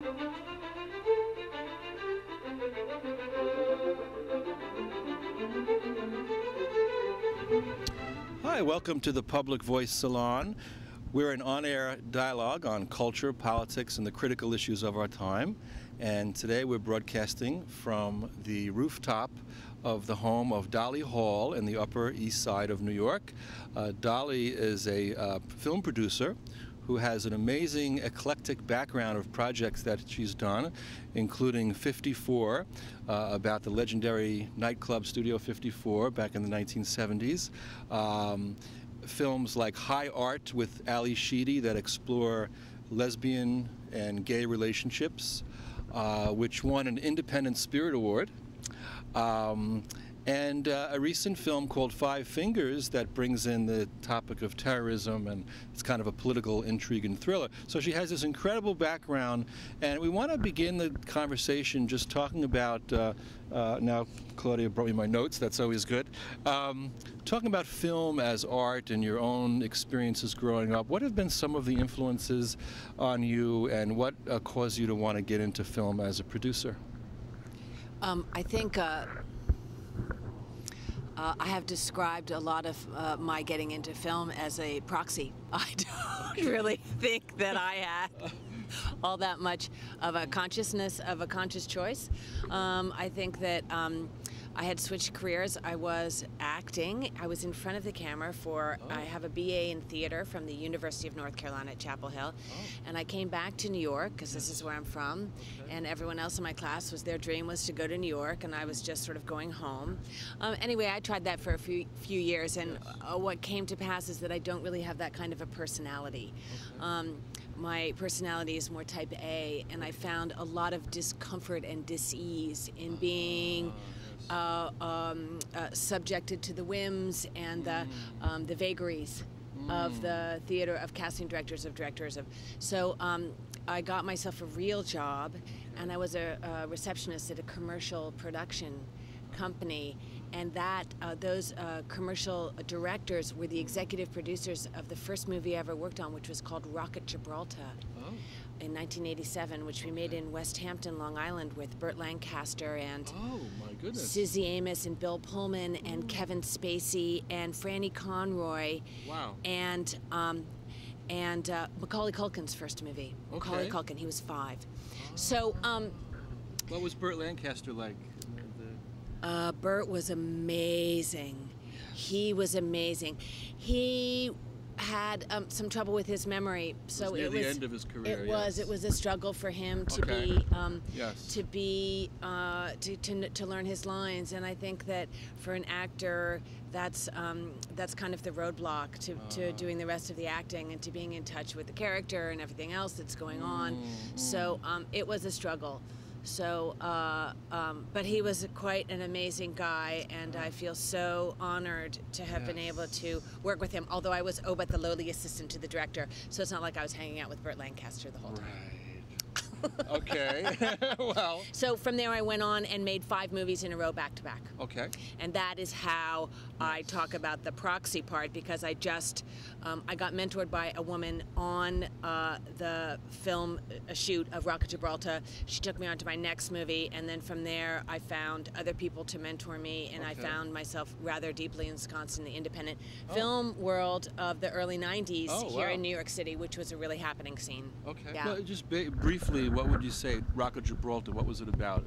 Hi, welcome to the Public Voice Salon. We're an on-air dialogue on culture, politics, and the critical issues of our time. And today we're broadcasting from the rooftop of the home of Dolly Hall in the Upper East Side of New York. Dolly is a film producer who has an amazing eclectic background of projects that she's done, including 54, about the legendary nightclub Studio 54 back in the 1970s. Films like High Art with Ali Sheedy that explore lesbian and gay relationships, which won an Independent Spirit Award. And a recent film called Five Fingers that brings in the topic of terrorism, and it's kind of a political intrigue and thriller. So she has this incredible background, and we want to begin the conversation just talking about, now Claudia brought me my notes, that's always good, talking about film as art and your own experiences growing up. What have been some of the influences on you, and what caused you to want to get into film as a producer? I think I have described a lot of my getting into film as a proxy. I don't really think that I had all that much of a consciousness, of a conscious choice. I think that I had switched careers. I was acting. I was in front of the camera for, I have a BA in theater from the University of North Carolina at Chapel Hill. And I came back to New York, because this is where I'm from, and everyone else in my class their dream was to go to New York, and I was just sort of going home. Anyway, I tried that for a few years, and what came to pass is that I don't really have that kind of a personality. My personality is more type A, and I found a lot of discomfort and dis-ease in being subjected to the whims and the vagaries of the theater, of casting directors, So I got myself a real job, and I was a receptionist at a commercial production company, and those commercial directors were the executive producers of the first movie I ever worked on, which was called Rocket Gibraltar. In 1987, which we made in West Hampton, Long Island, with Burt Lancaster and Sizzy Amos and Bill Pullman and Kevin Spacey and Franny Conroy. Wow. And Macaulay Culkin's first movie. Macaulay Culkin, he was 5. So, what was Burt Lancaster like? Burt was amazing. He was amazing. He had some trouble with his memory, so it was near the end of his career. It was a struggle for him to to learn his lines, and I think that for an actor, that's kind of the roadblock to doing the rest of the acting and to being in touch with the character and everything else that's going on. So it was a struggle. So, but he was quite an amazing guy, and I feel so honored to have been able to work with him, although I was but the lowly assistant to the director, so it's not like I was hanging out with Burt Lancaster the whole time. Right. Okay. Well. So from there I went on and made 5 movies in a row back to back. Okay. And that is how I talk about the proxy part, because I just, I got mentored by a woman on the film shoot of Rocket Gibraltar. She took me on to my next movie, and then from there I found other people to mentor me, and I found myself rather deeply ensconced in the independent film world of the early 90s here in New York City, which was a really happening scene. Okay. Yeah. Well, just briefly, what would you say, Rocket Gibraltar, what was it about?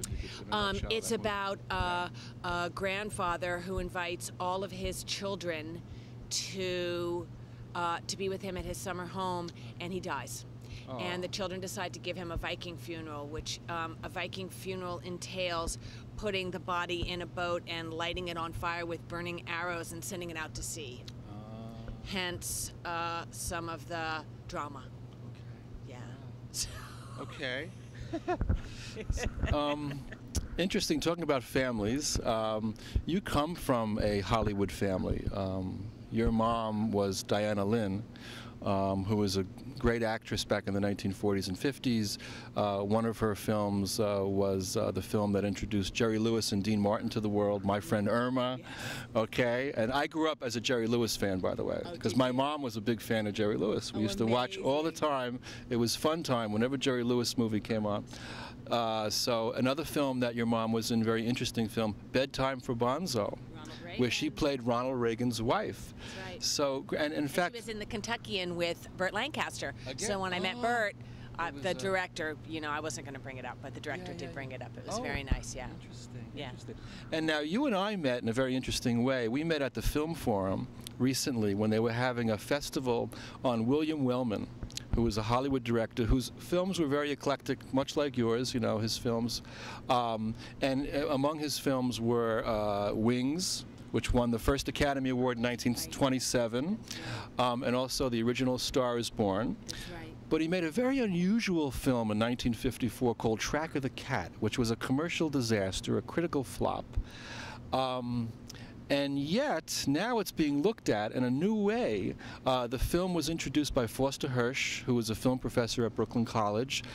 It's about a grandfather who invites all of his children to be with him at his summer home, and he dies. And the children decide to give him a Viking funeral, which a Viking funeral entails putting the body in a boat and lighting it on fire with burning arrows and sending it out to sea. Hence some of the drama. Yeah. Okay. Interesting, talking about families. You come from a Hollywood family. Your mom was Diana Lynn, who was a great actress back in the 1940s and 50s. One of her films was the film that introduced Jerry Lewis and Dean Martin to the world, My Friend Irma. Yes. Okay, and I grew up as a Jerry Lewis fan, by the way, because my mom was a big fan of Jerry Lewis. We used to watch all the time. It was fun time whenever Jerry Lewis movie came on. So another film that your mom was in, very interesting film, Bedtime for Bonzo, where she played Ronald Reagan's wife. That's right. So, and in fact, she was in The Kentuckian with Burt Lancaster. Again? So when I met Burt, the was, director, you know, I wasn't going to bring it up, but the director did bring it up. It was very nice, yeah. Interesting. Yeah. Interesting. And now you and I met in a very interesting way. We met at the Film Forum recently when they were having a festival on William Wellman, who was a Hollywood director whose films were very eclectic, much like yours, you know, his films. And among his films were Wings, which won the first Academy Award in 1927, and also the original Star is Born. That's right. But he made a very unusual film in 1954 called Track of the Cat, which was a commercial disaster, a critical flop. And yet, now it's being looked at in a new way. The film was introduced by Foster Hirsch, who was a film professor at Brooklyn College,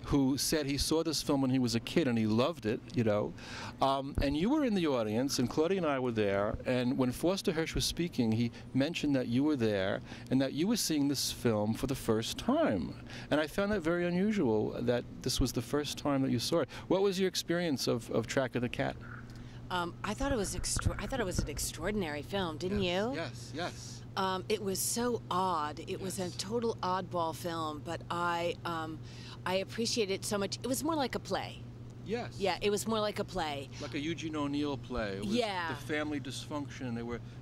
who said he saw this film when he was a kid and he loved it, you know. And you were in the audience, and Claudia and I were there, and when Foster Hirsch was speaking, he mentioned that you were there and that you were seeing this film for the first time. And I found that very unusual, that this was the first time that you saw it. What was your experience of Track of the Cat? I thought it was an extraordinary film, didn't you? Yes, yes. It was so odd. It was a total oddball film, but I appreciated it so much. It was more like a play. Yes. Yeah, it was more like a play. Like a Eugene O'Neill play. It was the family dysfunction.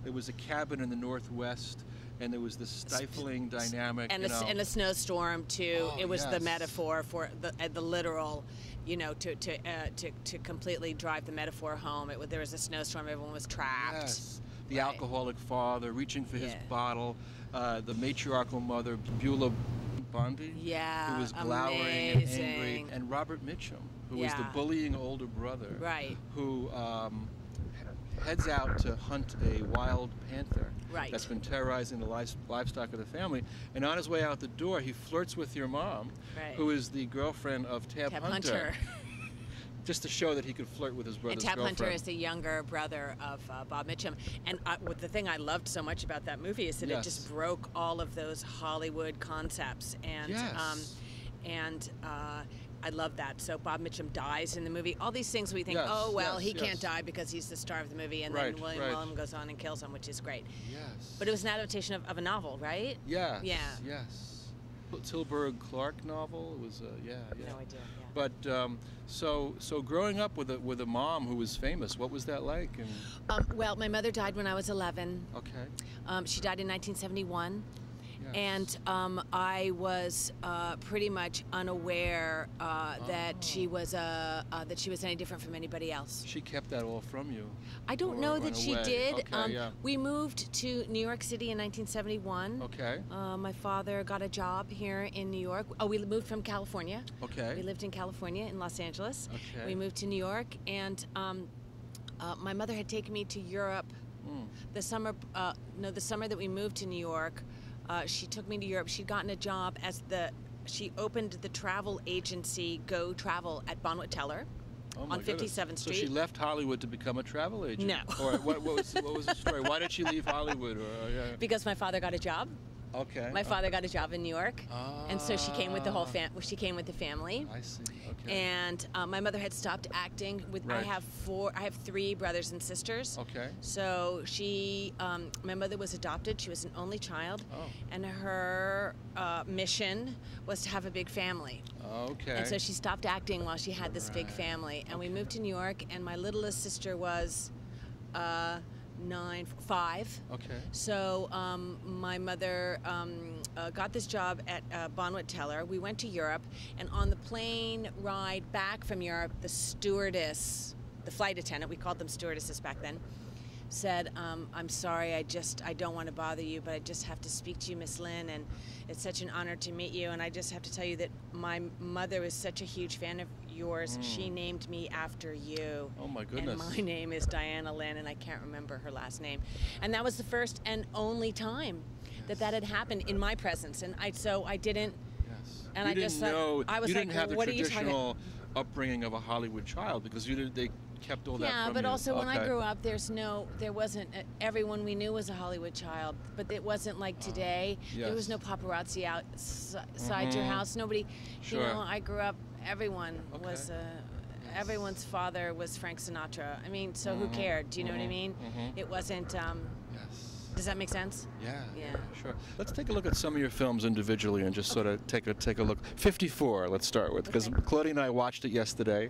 There was a cabin in the Northwest, and there was this stifling dynamic. And, and a snowstorm too. Oh, it was the yes. metaphor for the literal, you know, to completely drive the metaphor home. There was a snowstorm. Everyone was trapped. Yes. The alcoholic father reaching for his bottle. The matriarchal mother, Beulah Bondi, who was glowering and angry, and Robert Mitchum, who was the bullying older brother, who heads out to hunt a wild panther that's been terrorizing the livestock of the family. And on his way out the door, he flirts with your mom, who is the girlfriend of Tab Hunter. Just to show that he could flirt with his brother's girlfriend. And Tab Hunter is the younger brother of Bob Mitchum. And the thing I loved so much about that movie is that it just broke all of those Hollywood concepts. And I love that. So Bob Mitchum dies in the movie. All these things we think, oh, well, he can't die because he's the star of the movie. And then William Wellman goes on and kills him, which is great. Yes. But it was an adaptation of a novel, right? Yes. Yeah. Yes. Tilburg Clark novel. It was No idea. But so growing up with a mom who was famous, what was that like? And well, my mother died when I was 11. Okay. She died in 1971. Yes. And I was pretty much unaware that she was any different from anybody else. She kept that all from you. I don't know that she did. Okay, we moved to New York City in 1971. Okay. My father got a job here in New York. Oh, we moved from California. Okay. We lived in California, in Los Angeles. Okay. We moved to New York, and my mother had taken me to Europe. The summer that we moved to New York. She took me to Europe. She'd gotten a job she opened the travel agency Go Travel at Bonwit Teller on 57th Street. So she left Hollywood to become a travel agent? No. Or what was the story? Why did she leave Hollywood? Because my father got a job. Okay. My father got a job in New York, and so she came with the whole she came with the family. I see. Okay. And my mother had stopped acting. I have 3 brothers and sisters. Okay. So my mother was adopted. She was an only child, and her mission was to have a big family. Okay. And so she stopped acting while she had this big family, and we moved to New York. And my littlest sister was 5. Okay. So my mother got this job at Bonwit Teller. We went to Europe, and on the plane ride back from Europe, the stewardess, the flight attendant, we called them stewardesses back then, said, I'm sorry, I don't want to bother you, but I just have to speak to you, Miss Lynn, and it's such an honor to meet you, and I just have to tell you that my mother is such a huge fan of yours. She named me after you. Oh my goodness. And my name is Diana Lynn, and I can't remember her last name. And that was the first and only time that had happened in my presence, and so I didn't. Yes. And you I just didn't know. I was you like, didn't have the what are you talking traditional upbringing of a Hollywood child because they kept all that Yeah, from but you. also when I Okay. grew up, there wasn't, everyone we knew was a Hollywood child, but it wasn't like today. There was yes. no paparazzi outside your house. Nobody, Sure. you know, I grew up, everyone Okay. was, everyone's father was Frank Sinatra. I mean, so who cared? Do you know what I mean? It wasn't, Yes. does that make sense? Yeah, Yeah. sure. Let's take a look at some of your films individually and just sort of take a look. 54, let's start with, because Okay. Claudia and I watched it yesterday.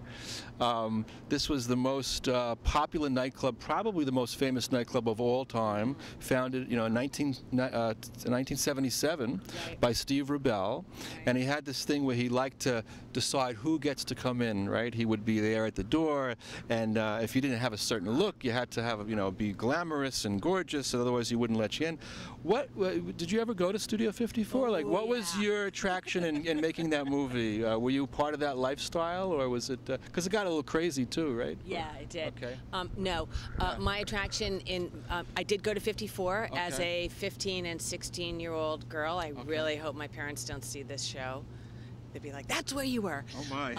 This was the most popular nightclub, probably the most famous nightclub of all time, founded, you know, in 1977 Right. by Steve Rubell, and he had this thing where he liked to decide who gets to come in, right? He would be there at the door, and if you didn't have a certain look, you had to have, you know, be glamorous and gorgeous, otherwise he wouldn't let you in. What did you ever go to Studio 54? Oh, Like, what was yeah. your attraction in making that movie? Were you part of that lifestyle, or was it? Because it got a little crazy too, right? Yeah, I did. Okay. No, my attraction I did go to 54 as Okay. a 15 and 16-year-old girl. I really hope my parents don't see this show. They'd be like, "That's where you were." Oh my.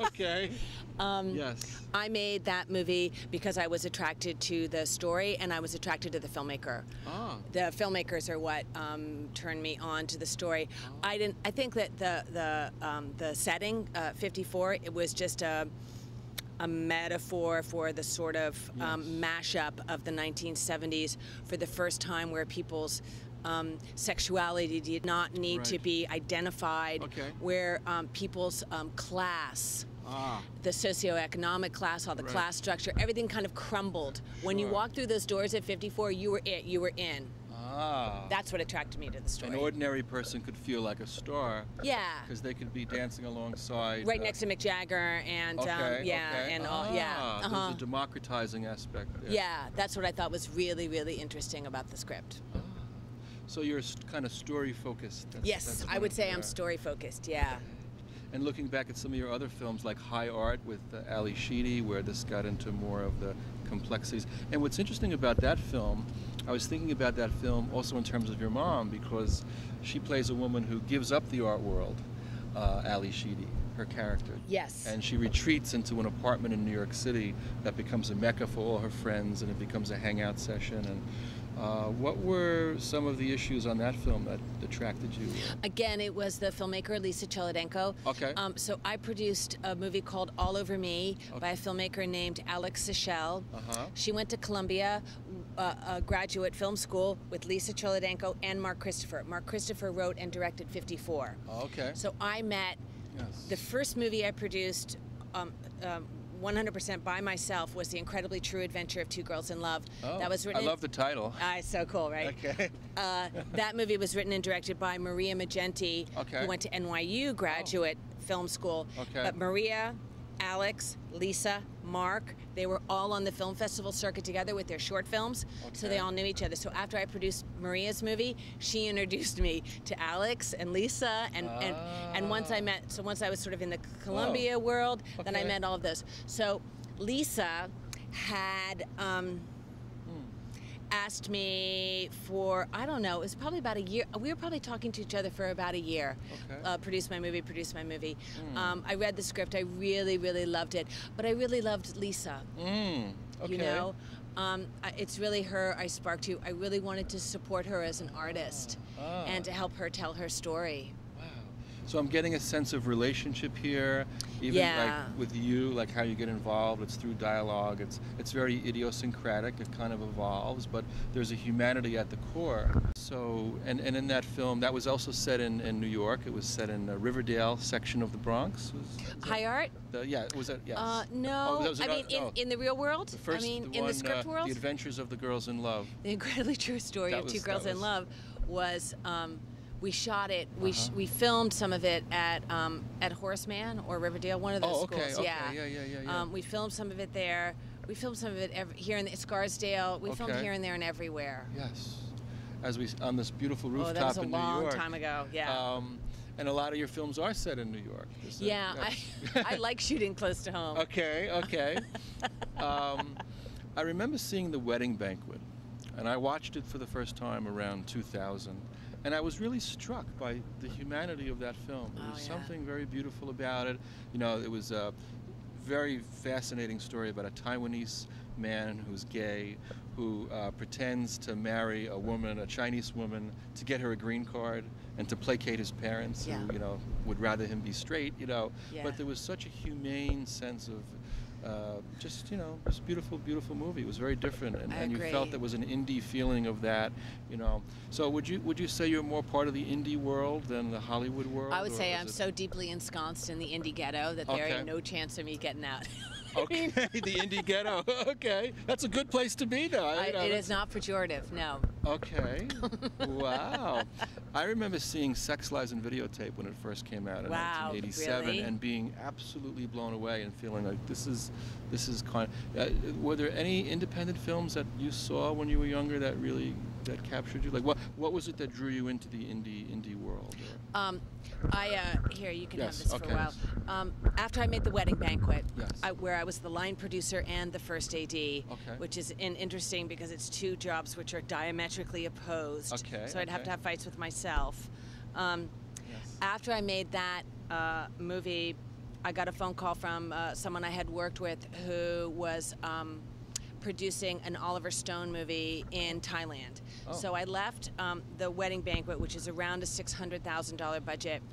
Okay. Yes. I made that movie because I was attracted to the story and I was attracted to the filmmaker. Ah. The filmmakers are what turned me on to the story. I think that the setting, 54, it was just a metaphor for the sort of mashup of the 1970s for the first time, where people's sexuality did not need to Right. be identified, Okay. where people's class, the socioeconomic class, all the Right. class structure, everything kind of crumbled. When you Sure. walked through those doors at 54, you were it, you were in. Ah. That's what attracted me to the story. An ordinary person could feel like a star. Yeah. Because they could be dancing alongside. Right next to Mick Jagger and and all, There's a democratizing aspect there. Yeah, that's what I thought was really, really interesting about the script. So you're kind of story focused. Yes, I would say I'm story focused. Yeah. And looking back at some of your other films like High Art with Ali Sheedy, where this got into more of the complexities. And what's interesting about that film, I was thinking about that film also in terms of your mom, because she plays a woman who gives up the art world, Ali Sheedy, her character. Yes. And she retreats into an apartment in New York City that becomes a mecca for all her friends, and it becomes a hangout session. And what were some of the issues on that film that attracted you? Again, it was the filmmaker Lisa Cholodenko. Okay. So I produced a movie called All Over Me by a filmmaker named Alex Sechel. She went to Columbia, a graduate film school, with Lisa Cholodenko and Mark Christopher. Mark Christopher wrote and directed 54. Okay. So I met Yes. the first movie I produced 100% by myself was The Incredibly True Adventure of Two Girls in Love. Oh, That was written. I love the title. It's so cool, right? Okay. That movie was written and directed by Maria Magenti, Okay. who went to NYU graduate film school. Okay. But Maria, Alex, Lisa, Mark, they were all on the film festival circuit together with their short films, so they Okay. all knew each other. So after I produced Maria's movie, she introduced me to Alex and Lisa, and once I was sort of in the Columbia world, then I Okay. met all of those. So Lisa had asked me for, I don't know, it was probably about a year. We were probably talking to each other for about a year. Okay. Produce my movie. I read the script. I really, really loved it. But I really loved Lisa. Okay. You know? It's really her I sparked to. I really wanted to support her as an artist and to help her tell her story. Wow. So I'm getting a sense of relationship here, even Yeah. like with you, like how you get involved. It's through dialogue. It's very idiosyncratic. It kind of evolves, but there's a humanity at the core. So, and in that film, that was also set in New York. It was set in the Riverdale section of the Bronx. High Art? Was that, yes. No. Oh, that was I mean, in the real world? the first, I mean, the in one, the script world? The Adventures of the Girls in Love. The Incredibly True Story That of was- Two Girls that in was- Love was, we shot it, we filmed some of it at Horseman or Riverdale, one of those Oh, okay, schools. okay, Yeah. yeah. We filmed some of it there. We filmed some of it here in Scarsdale. We filmed Okay. here and there and everywhere. Yes. As we on this beautiful rooftop Oh, that was a in New long York. time ago. Yeah. And a lot of your films are set in New York. Is that- Yeah, yes. I like shooting close to home. Okay. I remember seeing The Wedding Banquet And I watched it for the first time around 2000. And I was really struck by the humanity of that film. There was something very beautiful about it. You know, it was a very fascinating story about a Taiwanese man who's gay, who pretends to marry a woman, a Chinese woman, to get her a green card and to placate his parents, who, you know, would rather him be straight, you know. But there was such a humane sense of just, you know, this beautiful, beautiful movie. It was very different, and you felt there was an indie feeling of that, you know. So would you say you're more part of the indie world than the Hollywood world? I would say I'm so deeply ensconced in the indie ghetto that there ain't no chance of me getting out. Okay, the indie ghetto. Okay, that's a good place to be, though. It is not pejorative, no. Okay, wow. I remember seeing Sex, Lies, and Videotape when it first came out in 1987, really? and being absolutely blown away and feeling like this is kind of. Were there any independent films that you saw when you were younger that really captured you? Like what was it that drew you into the indie world? Here, you can have this for a while. After I made The Wedding Banquet, where I was the line producer and the first AD, which is interesting because it's two jobs which are diametrically opposed. So I'd have to have fights with myself. After I made that movie, I got a phone call from someone I had worked with who was producing an Oliver Stone movie in Thailand. So I left The Wedding Banquet, which is around a $600,000 budget,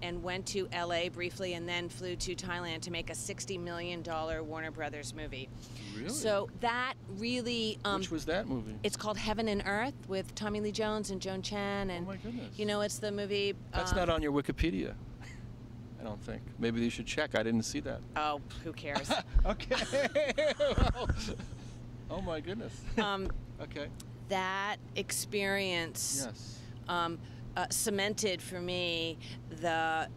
and went to LA briefly and then flew to Thailand to make a $60 million Warner Brothers movie. Really? So that really... Which was that movie? It's called Heaven and Earth with Tommy Lee Jones and Joan Chen. And, oh my goodness. You know, it's the movie... That's not on your Wikipedia. I don't think. Maybe you should check. I didn't see that. Oh, who cares? Okay. Well, oh my goodness. Okay. That experience cemented for me the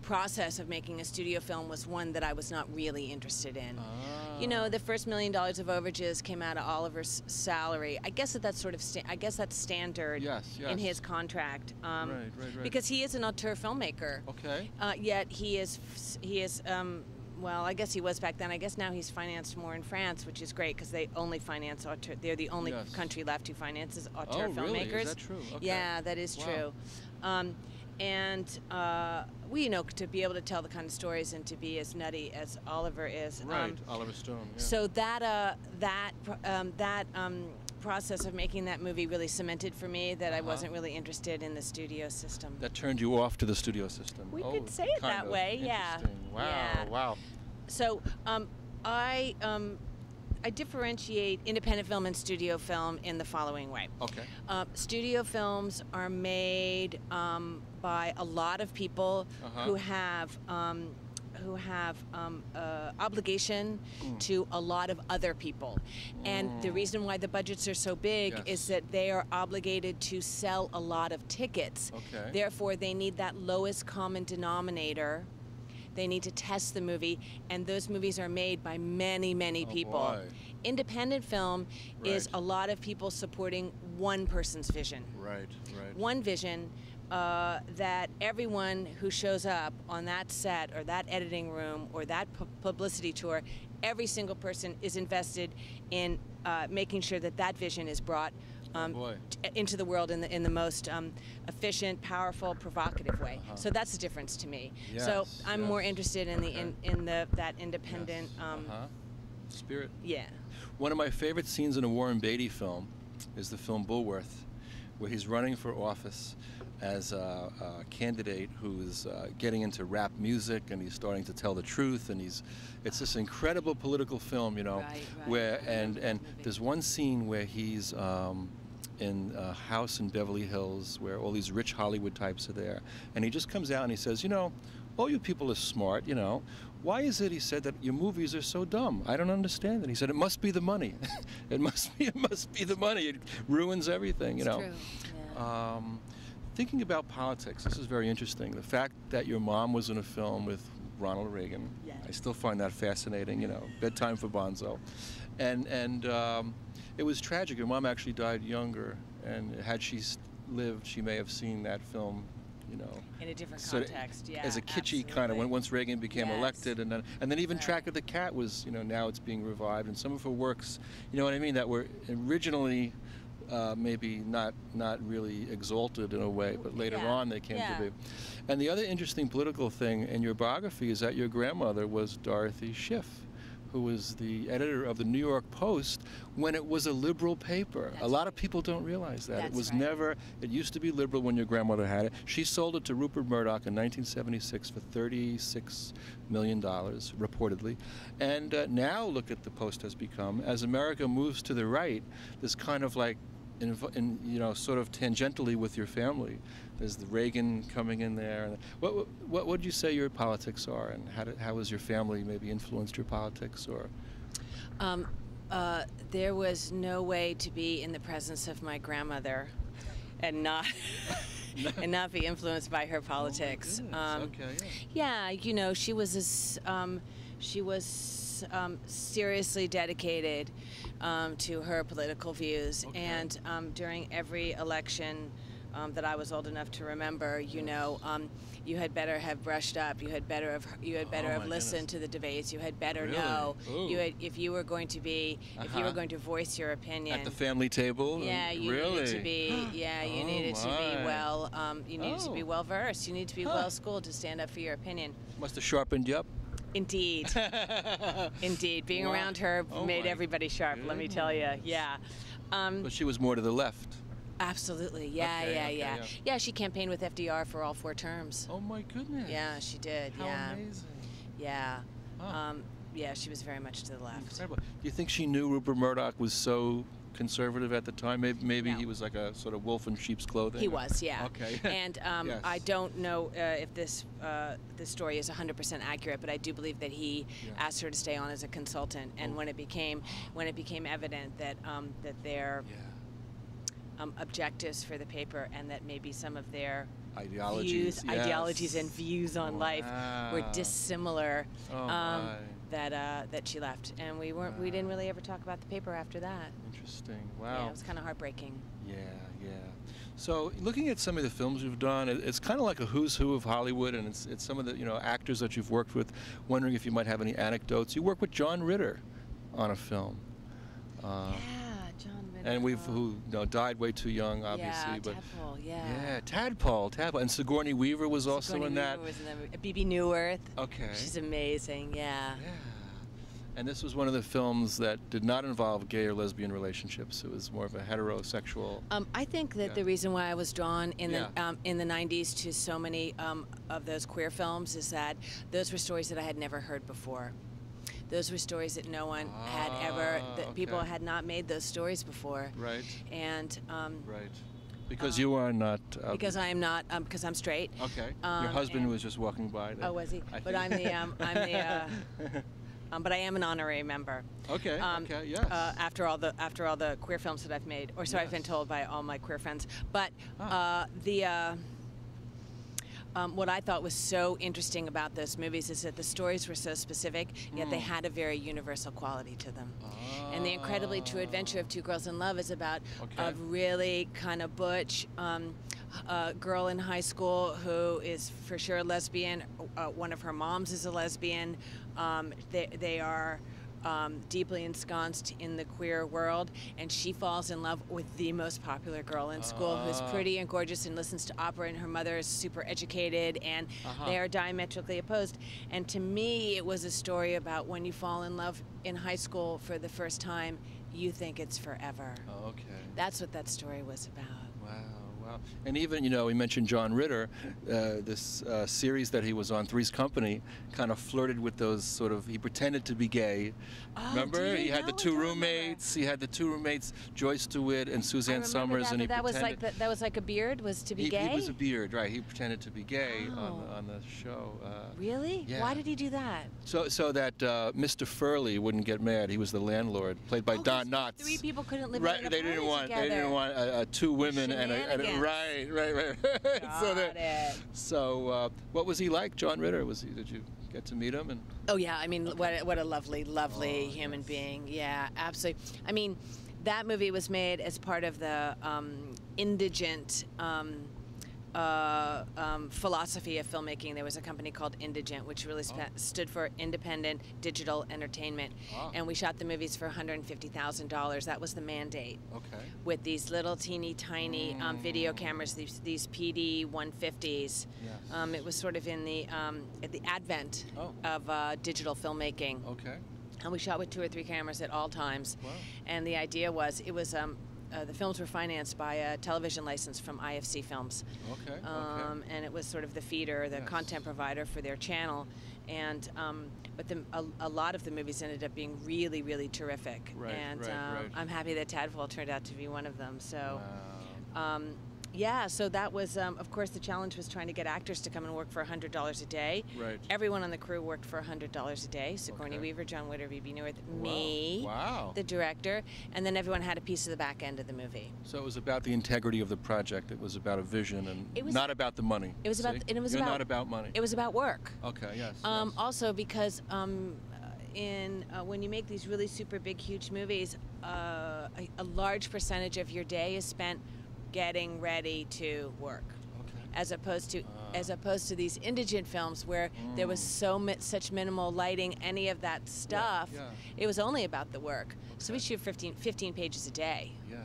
process of making a studio film was one that I was not really interested in. You know, the first $1 million of overages came out of Oliver's salary. I guess that's sort of that's standard in his contract. Right. Because he is an auteur filmmaker. Okay. Yet he is well, I guess he was back then. I guess now he's financed more in France, which is great because they only finance auteur. They're the only country left who finances auteur filmmakers. Really? Is that true? Okay. Yeah, that is true. We, you know, to be able to tell the kind of stories and to be as nutty as Oliver is. Right, Oliver Stone. Yeah. So that process of making that movie really cemented for me that I wasn't really interested in the studio system. That turned you off to the studio system. We could say it that way, yeah. Wow, yeah. Wow. So I differentiate independent film and studio film in the following way. Okay. Studio films are made by a lot of people who have obligation to a lot of other people. And the reason why the budgets are so big is that they are obligated to sell a lot of tickets. Okay. Therefore, they need that lowest common denominator. They need to test the movie, and those movies are made by many, many people. Boy. Independent film is a lot of people supporting one person's vision. Right. One vision that everyone who shows up on that set or that editing room or that publicity tour, every single person is invested in making sure that that vision is brought into the world in the most efficient, powerful, provocative way. So that's the difference to me. So I'm more interested in the that independent spirit. Yeah. One of my favorite scenes in a Warren Beatty film is the film Bulworth, where he's running for office as a candidate who's getting into rap music, and he's starting to tell the truth, and it's this incredible political film, you know, where and there's one scene where he's in a house in Beverly Hills where all these rich Hollywood types are there, and he just comes out and he says, you know, all you people are smart, you know. Why is it, he said, that your movies are so dumb? I don't understand it. He said, it must be the money. it must be the money. It ruins everything, you know. True. Yeah. Thinking about politics, this is very interesting. The fact that your mom was in a film with Ronald Reagan, I still find that fascinating, you know, Bedtime for Bonzo. And it was tragic. Your mom actually died younger, and had she lived, she may have seen that film you know, in a different sort of context, yeah, as a kitschy absolutely. kind of once Reagan became Yes. elected, and then even Right. Track of the Cat was, you know, now it's being revived, and some of her works, you know what I mean, that were originally maybe not really exalted in a way, but later Yeah. on they came Yeah. to be. And the other interesting political thing in your biography is that your grandmother was Dorothy Schiff, who was the editor of the New York Post when it was a liberal paper. That's a lot right. of people don't realize that. That's It was right. never, it used to be liberal when your grandmother had it. She sold it to Rupert Murdoch in 1976 for $36 million, reportedly. And now look at the Post has become. As America moves to the right, this kind of like, you know, sort of tangentially with your family. There's the Reagan coming in there. What would you say your politics are, and how has your family maybe influenced your politics, or? There was no way to be in the presence of my grandmother and not and not be influenced by her politics. Oh my goodness. Okay, yeah, you know, she was seriously dedicated to her political views, Okay. and during every election that I was old enough to remember, you know, you had better have brushed up. You had better have my listened goodness. to the debates. You had better Really? know. Ooh. If you were going to be, if you were going to voice your opinion At the family table? yeah, you Really? needed to be. Yeah, you Oh, needed to be my. well. You needed to be Oh. well versed. You needed to be well schooled to stand up for your opinion. Must have sharpened you up. Indeed, indeed. Being Wow. around her Oh, made my everybody sharp. Let me tell you. goodness. Yeah. But she was more to the left. Absolutely. Yeah, Okay, yeah, okay, yeah, yeah. yeah. She campaigned with FDR for all 4 terms. Oh my goodness. Yeah, she did. How yeah. amazing. Yeah. Huh. Yeah, she was very much to the left. Incredible. Do you think she knew Rupert Murdoch was so conservative at the time? Maybe No. he was like a sort of wolf in sheep's clothing? He was, yeah. Okay. And Yes. I don't know if this story is 100% accurate, but I do believe that he Yeah. asked her to stay on as a consultant. And Oh. when it became evident that that their Yeah. objectives for the paper, and that maybe some of their Ideologies. yes. ideologies and views on life were Wow. dissimilar, Oh, my. that she left. And we didn't really ever talk about the paper after that. Interesting. Yeah, Wow. it was kind of heartbreaking. Yeah, yeah. So looking at some of the films you've done, it's kind of like a who's who of Hollywood, and it's some of the actors that you've worked with. Wondering if you might have any anecdotes. You worked with John Ritter on a film. Yeah, John Bredin. And who died way too young, obviously. Yeah, but Tadpole, yeah, Tadpole, and Sigourney Weaver was also Sigourney in that. Weaver was in that. BB Newirth. Okay. She's amazing. Yeah. Yeah. And this was one of the films that did not involve gay or lesbian relationships. It was more of a heterosexual. I think that Yeah. the reason why I was drawn in Yeah. the 90s to so many of those queer films is that those were stories that I had never heard before. Those were stories that no one had ever, that people okay. had not made those stories before. Right. And Right. Because you are not. because I am not, because I'm straight. Okay. Your husband and- was just walking by. Oh, was he? I But think. but I am an honorary member. Okay. Okay. Yes. After all the queer films that I've made, or so I've been Yes. told by all my queer friends. But Ah. what I thought was so interesting about those movies is that the stories were so specific, yet they had a very universal quality to them. And The Incredibly True Adventure of Two Girls in Love is about a really kind of butch girl in high school who is for sure lesbian. One of her moms is a lesbian. They are deeply ensconced in the queer world, and she falls in love with the most popular girl in school who's pretty and gorgeous and listens to opera, and her mother is super educated, and they are diametrically opposed. And to me, it was a story about when you fall in love in high school for the first time, you think it's forever. Okay. That's what that story was about. Wow. Wow. And even, we mentioned John Ritter, this series that he was on, Three's Company, kind of flirted with those sort of, he pretended to be gay. Remember? did he? He had the No, two I don't remember. roommates. He had the two roommates, Joyce DeWitt and I Suzanne remember Summers, that, and he but that was pretended. like that was like a beard, was to be gay. He was a beard, right? He pretended to be gay Oh. on the show. Really? Yeah. Why did he do that? So that Mr. Furley wouldn't get mad. He was the landlord, played by Don Knotts. 3 people couldn't live Right, in an they didn't want together. two women and Shenanigans. right. Got it. So what was he like, John Ritter? Did you get to meet him? And Oh yeah, I mean, what a lovely human being. Yeah, absolutely. I mean, that movie was made as part of the indigent philosophy of filmmaking. There was a company called Indigent, which really stood for Independent Digital Entertainment. And we shot the movies for $150,000. That was the mandate. Okay. With these little teeny tiny video cameras, these PD 150s. Yes. It was sort of in the at the advent of digital filmmaking. Okay. And we shot with 2 or 3 cameras at all times. Wow. And the idea was, it was the films were financed by a television license from IFC Films. Okay. And it was sort of the feeder, the content provider for their channel. And but a lot of the movies ended up being really, really terrific. Right, and right. I'm happy that Tadpole turned out to be one of them. So. Wow. Yeah, so that was, of course, the challenge was trying to get actors to come and work for $100 a day. Right. Everyone on the crew worked for $100 a day. Sigourney Weaver, John Witterby, B. North, me, Wow. the director, and then everyone had a piece of the back end of the movie. So it was about the integrity of the project. It was about a vision and not about the money. It was about, and it was You're about, not about money. It was about work. Okay. Yes. Also because when you make these really super big, huge movies, a large percentage of your day is spent getting ready to work, as opposed to these indigent films where there was such minimal lighting, any of that stuff. It was only about the work. So we shoot 15 pages a day. Yes.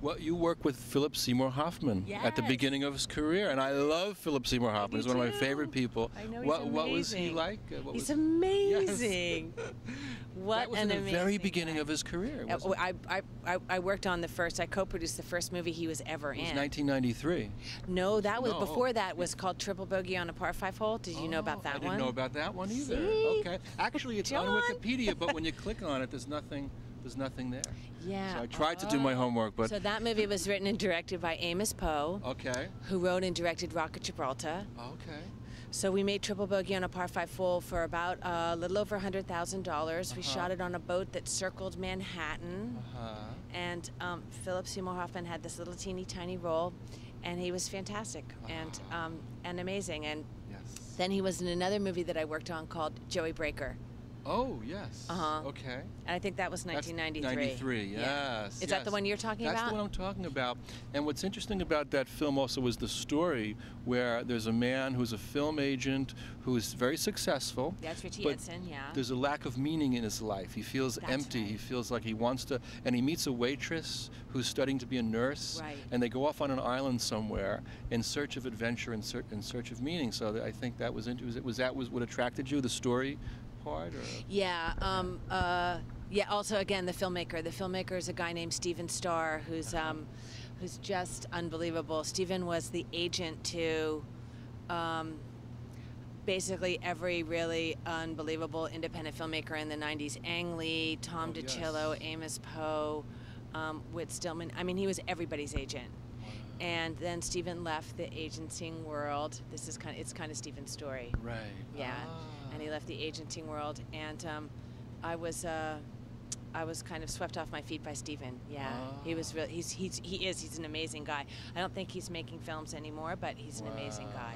Well, you work with Philip Seymour Hoffman at the beginning of his career, and I love Philip Seymour Hoffman. He's one of my favorite people. I know, he's amazing. What was he like? He's amazing. Yes. What that was an in the amazing very beginning guy. of his career. Wasn't it? I worked on I co-produced the first movie he was ever in. It was 1993. No, that was before that. Was called Triple Bogey on a Par 5 Hole. Did you know about that one? I didn't know about that one either. See? Okay. Actually, it's on Wikipedia, but when you click on it, there's nothing there. Yeah. So I tried to do my homework, but. So that movie was written and directed by Amos Poe. Okay. Who wrote and directed Rock of Gibraltar. Okay. So we made Triple Bogey on a Par 5 Full for about a little over $100,000. We shot it on a boat that circled Manhattan. And Philip Seymour Hoffman had this little teeny tiny role, and he was fantastic and amazing. And then he was in another movie that I worked on called Joey Breaker. Oh, yes. Okay. And I think that was 1993. That's 93, yes. Is that the one you're talking about? That's the one I'm talking about. And what's interesting about that film also was the story where there's a man who's a film agent who's very successful. That's Richie but Edson, yeah. There's a lack of meaning in his life. He feels empty. Right. He feels like he wants to, and he meets a waitress who's studying to be a nurse. Right. And they go off on an island somewhere in search of adventure, in search of meaning. So I think that was what attracted you, the story part? Or? Yeah. Also, again, the filmmaker. The filmmaker is a guy named Stephen Starr, who's just unbelievable. Stephen was the agent to basically every really unbelievable independent filmmaker in the 90s. Ang Lee, Tom DiCillo, Amos Poe, Whit Stillman. I mean, he was everybody's agent. And then Stephen left the agenting world. It's kind of Stephen's story. Right. Yeah. And he left the agenting world, and I was kind of swept off my feet by Stephen. Yeah, he was really, he's an amazing guy. I don't think he's making films anymore, but he's an amazing guy.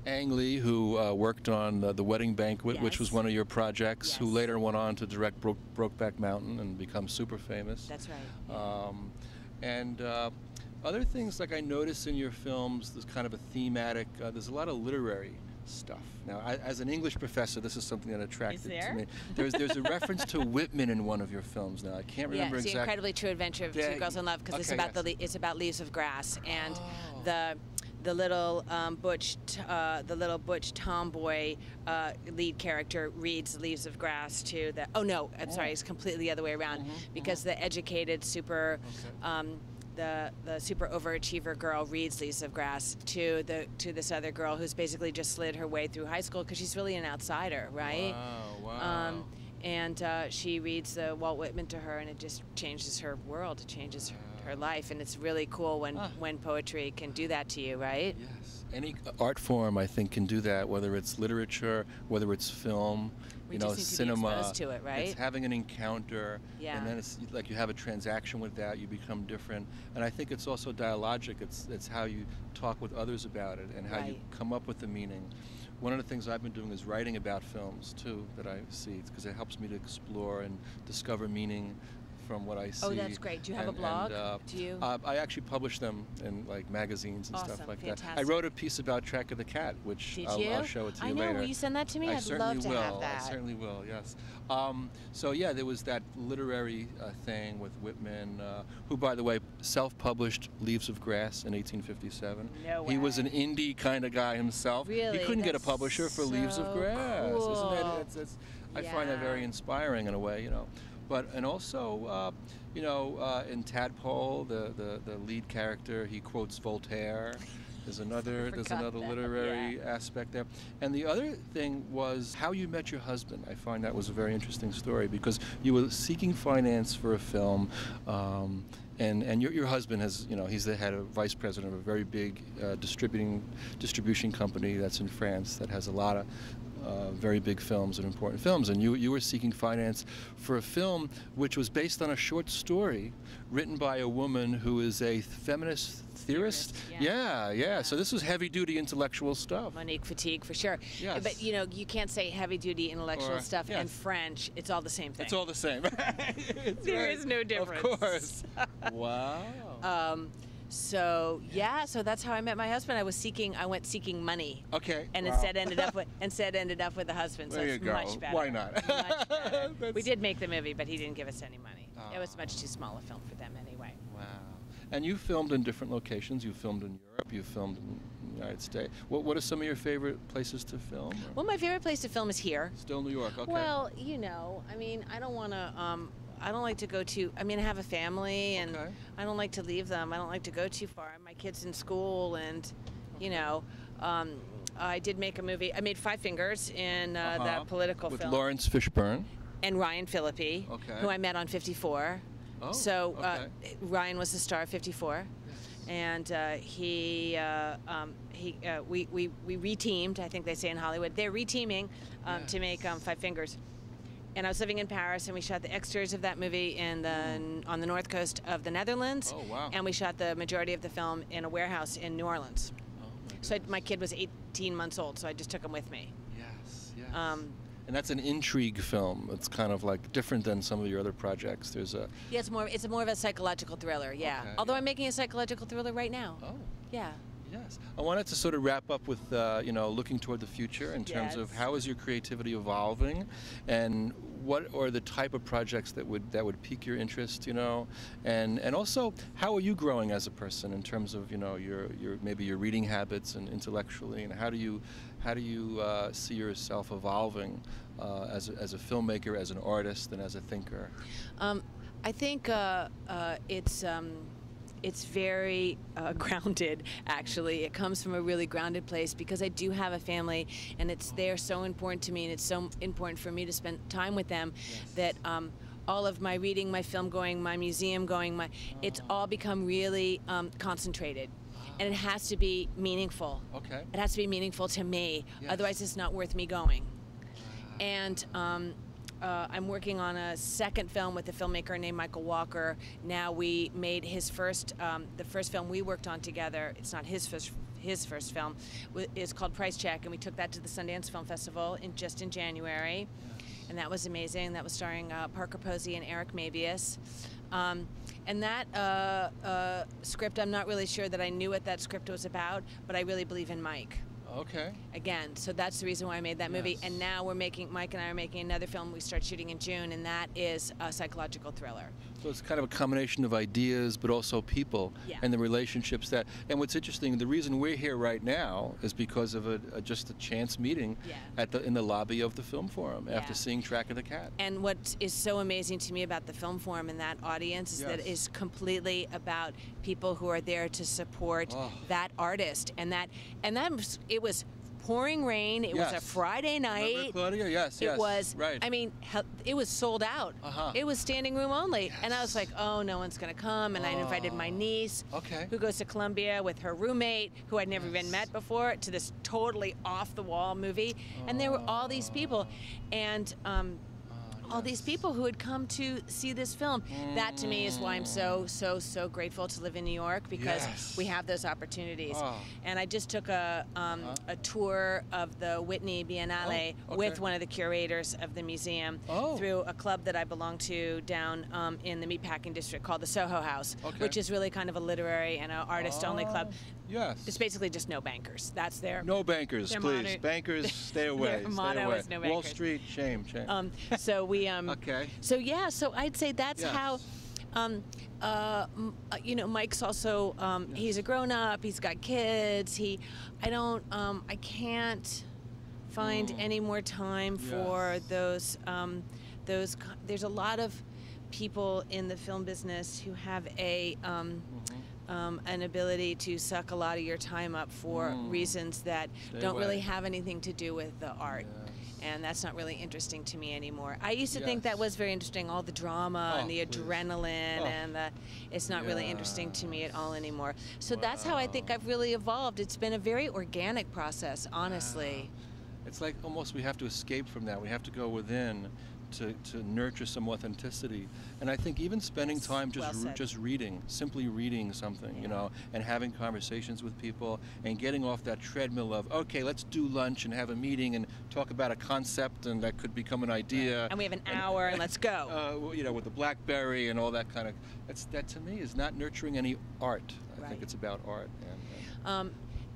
Ang Lee, who worked on The Wedding Banquet, which was one of your projects, who later went on to direct Brokeback Mountain and become super famous. That's right. And other things, like I notice in your films, there's kind of a thematic, there's a lot of literary stuff. Now, as an English professor, this is something that attracted to me. There's a reference to Whitman in one of your films. Now, I can't remember exactly. The Incredibly True Adventure of Two Girls in Love, because it's about Leaves of Grass, and the little butch tomboy lead character reads Leaves of Grass to the. Oh no, I'm sorry, it's completely the other way around, because the educated super. The super overachiever girl reads Leaves of Grass to this other girl who's basically just slid her way through high school because she's really an outsider, right? Wow. And she reads Walt Whitman to her, and it just changes her world. It changes her life, and it's really cool when poetry can do that to you, right? Yes. Any art form, I think, can do that. Whether it's literature, whether it's film. We just need cinema, to be exposed to it, right? It's having an encounter, and then it's like you have a transaction with that, you become different. And I think it's also dialogic. It's how you talk with others about it and how you come up with the meaning. One of the things I've been doing is writing about films, too, that I see, because it helps me to explore and discover meaning from what I see. Oh, that's great. Do you have a blog? Do you? I actually publish them in like magazines and Awesome. stuff like Fantastic. that. I wrote a piece about Track of the Cat, which I'll show it to you I know. later. Will you send that to me? I I'd certainly love to will. have that. I certainly will. Yes. So yeah, there was that literary thing with Whitman, who, by the way, self-published Leaves of Grass in 1857. No way. He was an indie kind of guy himself. Really? He couldn't get a That's publisher for Leaves of so Grass. cool. Isn't that? I find that very inspiring in a way, you know. And also, you know, in Tadpole, the lead character, he quotes Voltaire. There's another literary aspect there. And the other thing was how you met your husband. I find that was a very interesting story because you were seeking finance for a film, and your husband has, you know, he's the head of vice president of a very big distribution company that's in France that has a lot of very big films and important films, and you were seeking finance for a film which was based on a short story written by a woman who is a feminist theorist. Yeah. So this was heavy-duty intellectual stuff. Monique Fatigue, for sure. Yes. But you know, you can't say heavy-duty intellectual stuff and French. It's all the same thing. It's all the same. There is no difference. Of course. Wow. So yeah, so that's how I met my husband. I went seeking money. Okay. And instead ended up with a husband. So There you it's go. much better. Why not? Much better. We did make the movie, but he didn't give us any money. It was much too small a film for them anyway. Wow. And you filmed in different locations. You filmed in Europe. You filmed in the United States. What are some of your favorite places to film? Well, my favorite place to film is here. Still New York. Okay. Well, you know, I mean, I don't want to. I don't like to go too. I mean, I have a family, and I don't like to leave them. I don't like to go too far. My kid's in school, and you know, I did make a movie. I made Five Fingers in that political film with Lawrence Fishburne and Ryan Phillippe, who I met on 54. Oh, so Ryan was the star of 54, and we reteamed. I think they say in Hollywood they're reteaming to make Five Fingers. And I was living in Paris, and we shot the exteriors of that movie on the north coast of the Netherlands. Oh, wow. And we shot the majority of the film in a warehouse in New Orleans. Oh, so my kid was 18 months old, so I just took him with me. Yes. And that's an intrigue film. It's kind of like different than some of your other projects. There's a... Yeah, it's more of a psychological thriller, yeah. Okay, Although I'm making a psychological thriller right now. Oh. Yeah. Yes. I wanted to sort of wrap up with, you know, looking toward the future in terms of how is your creativity evolving, and what are the type of projects that would pique your interest, you know, and also how are you growing as a person in terms of, you know, your maybe your reading habits and intellectually, and how do you see yourself evolving as a filmmaker, as an artist, and as a thinker? I think it's very grounded, actually. It comes from a really grounded place because I do have a family, and they're so important to me, and it's so important for me to spend time with them that all of my reading, my film going, my museum going, it's all become really concentrated. And it has to be meaningful. Okay. It has to be meaningful to me. Otherwise, it's not worth me going. And I'm working on a second film with a filmmaker named Michael Walker. Now we made his first, the first film we worked on together. It's not his first film. Is called Price Check, and we took that to the Sundance Film Festival just in January, and that was amazing. That was starring Parker Posey and Eric Mabius. And that script, I'm not really sure that I knew what that script was about, but I really believe in Mike. Okay. Again, so that's the reason why I made that movie. And now Mike and I are making another film we start shooting in June, and that is a psychological thriller. So it's kind of a combination of ideas, but also people and the relationships that. And what's interesting, the reason we're here right now is because of just a chance meeting in the lobby of the Film Forum after seeing Track of the Cat. And what is so amazing to me about the Film Forum and that audience is that it is completely about people who are there to support that artist, and it was pouring rain. It was a Friday night. Remember, Claudia? Yes. It was. Right. I mean, it was sold out. It was standing room only, and I was like, "Oh, no one's gonna come." And I invited my niece, who goes to Columbia with her roommate, who I'd never even met before, to this totally off-the-wall movie. And there were all these people, and all these people who had come to see this film. That to me is why I'm so grateful to live in New York, because we have those opportunities. And I just took a tour of the Whitney Biennale with one of the curators of the museum through a club that I belong to down in the meatpacking district called the Soho House, which is really kind of a literary and an artist-only club. Yes. It's basically just no bankers. That's their... No bankers, please. Bankers, stay away. Their motto is no bankers. Wall Street, shame. So we... okay. So yeah, so I'd say that's how... you know, Mike's also... he's a grown-up. He's got kids. I can't find any more time for those... There's a lot of people in the film business who have an ability to suck a lot of your time up for reasons that don't really have anything to do with the art. And that's not really interesting to me anymore. I used to think that was very interesting, all the drama and the adrenaline, and it's not really interesting to me at all anymore. So that's how I think I've really evolved. It's been a very organic process, honestly. It's like almost we have to escape from that. We have to go within to nurture some authenticity. And I think even spending time just reading, simply reading something, you know, and having conversations with people and getting off that treadmill of, okay, let's do lunch and have a meeting and talk about a concept and that could become an idea. And we have an hour and let's go. You know, with the BlackBerry and all that kind of, that to me is not nurturing any art. I think it's about art.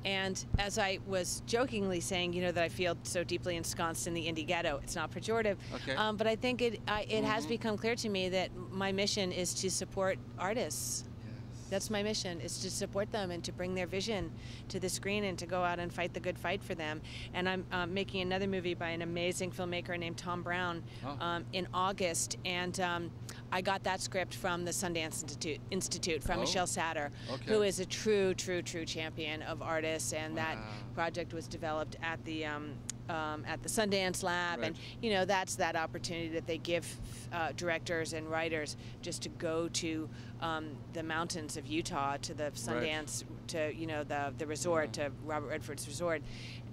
And as I was jokingly saying, you know, that I feel so deeply ensconced in the indie ghetto, it's not pejorative, but I think it has become clear to me that my mission is to support artists. That's my mission, is to support them and to bring their vision to the screen and to go out and fight the good fight for them. And I'm making another movie by an amazing filmmaker named Tom Brown in August, and I got that script from the Sundance Institute from Michelle Satter, who is a true champion of artists, and that project was developed at the Sundance Lab, and you know, that's that opportunity that they give directors and writers just to go to the mountains of Utah, to the Sundance, to, you know, the resort, to Robert Redford's resort,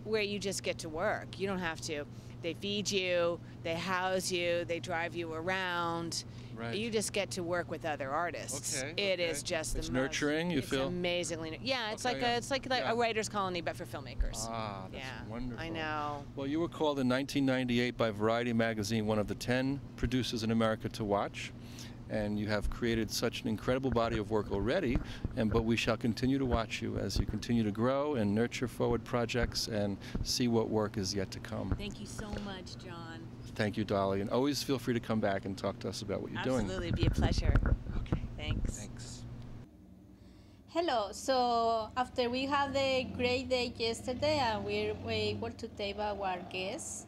where you just get to work. You don't have to. They feed you, they house you, they drive you around. You just get to work with other artists. It is just the most nurturing. You feel amazingly. It's like a writer's colony, but for filmmakers. That's wonderful. I know. Well, you were called in 1998 by Variety magazine one of the 10 producers in America to watch, and you have created such an incredible body of work already. But we shall continue to watch you as you continue to grow and nurture forward projects and see what work is yet to come. Thank you so much, John. Thank you, Dolly, and always feel free to come back and talk to us about what you're doing. Absolutely, it'd be a pleasure. Okay. Thanks. Hello. So after we had a great day yesterday and we were able to tape our guests,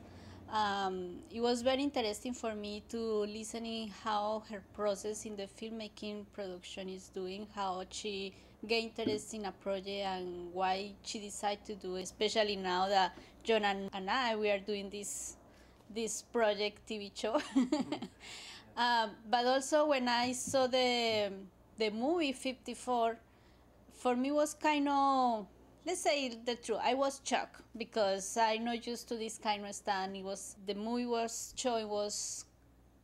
it was very interesting for me to listening how her process in the filmmaking production is doing, how she get interested in a project and why she decided to do it, especially now that John and I, we are doing this project TV show. But also when I saw the movie 54, for me was kind of, let's say the truth, I was shocked because I'm not used to this kind of stuff. The movie was showing was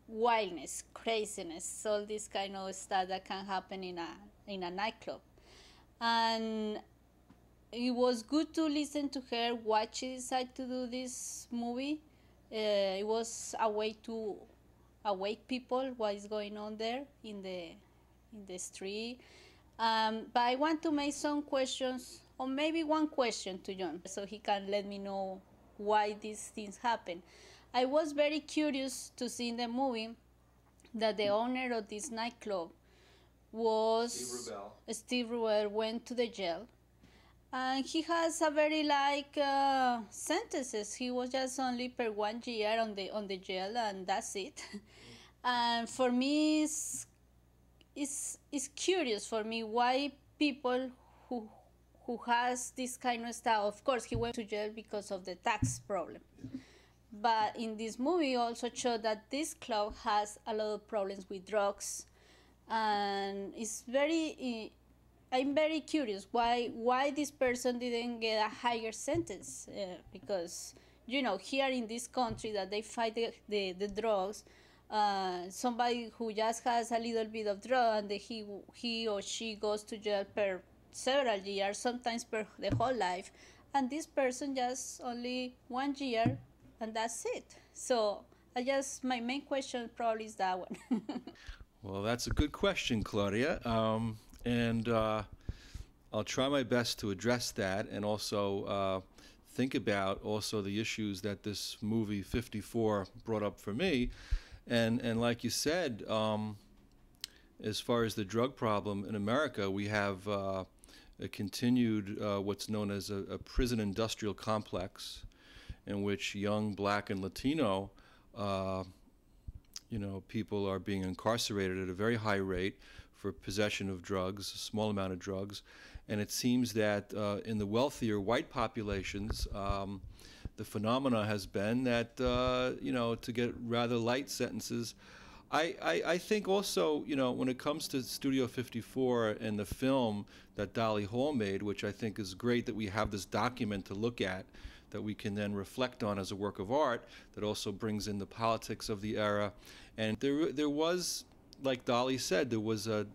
wildness, craziness, all this kind of stuff that can happen in a nightclub. And it was good to listen to her why she decided to do this movie. It was a way to awake people what is going on there in the street. But I want to make some questions, or maybe one question to John, so he can let me know why these things happen. I was very curious to see in the movie that the owner of this nightclub was Steve Rubell, went to the jail. And he has a very sentences. He was just only per 1 year on the jail, and that's it. And for me, it's curious for me why people who has this kind of stuff. Of course, he went to jail because of the tax problem. But in this movie, also showed that this club has a lot of problems with drugs, and it's very. I'm very curious why this person didn't get a higher sentence, because, you know, here in this country that they fight the drugs, somebody who just has a little bit of drug and he or she goes to jail per several years, sometimes per the whole life, and this person just only 1 year and that's it. So my main question probably is that one. Well, that's a good question, Claudia, and I'll try my best to address that, and also think about also the issues that this movie 54 brought up for me. And like you said, as far as the drug problem in America, we have a continued what's known as a prison industrial complex, in which young Black and Latino people are being incarcerated at a very high rate for possession of drugs, a small amount of drugs. And it seems that in the wealthier white populations, the phenomena has been that, to get rather light sentences. I think also, when it comes to Studio 54 and the film that Dolly Hall made, which I think is great that we have this document to look at, that we can then reflect on as a work of art, that also brings in the politics of the era. And there was, like Dolly said, there was on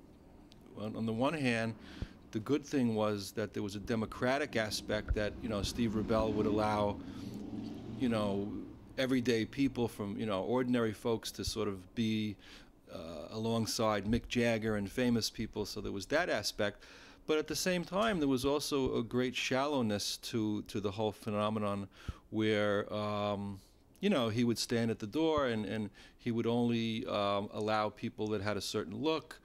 the one hand, the good thing was that there was a democratic aspect that, Steve Rebell would allow, everyday people from, ordinary folks to sort of be alongside Mick Jagger and famous people. So there was that aspect. But at the same time, there was also a great shallowness to the whole phenomenon where, he would stand at the door and he would only allow people that had a certain look,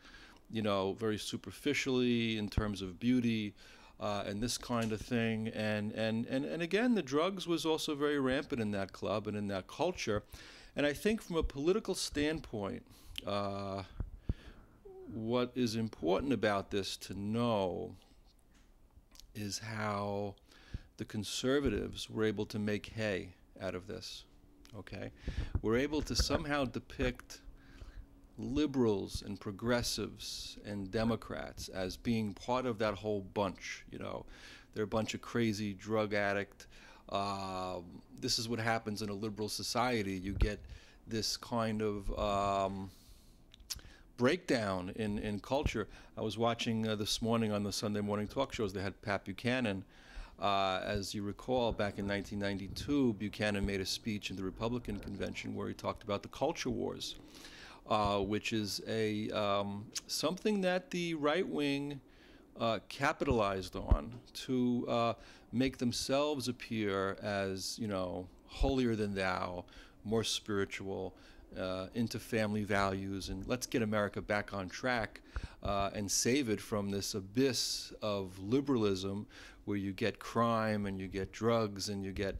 very superficially in terms of beauty and this kind of thing. And again, the drugs was also very rampant in that club and in that culture. And I think from a political standpoint, what is important about this to know is how the conservatives were able to make hay out of this, okay? We're able to somehow depict liberals and progressives and Democrats as being part of that whole bunch, They're a bunch of crazy drug addict. This is what happens in a liberal society. You get this kind of breakdown in culture. I was watching this morning on the Sunday morning talk shows, they had Pat Buchanan. As you recall, back in 1992, Buchanan made a speech in the Republican convention where he talked about the culture wars, which is something that the right wing capitalized on to make themselves appear as, holier than thou, more spiritual, into family values, and let's get America back on track and save it from this abyss of liberalism where you get crime and you get drugs and you get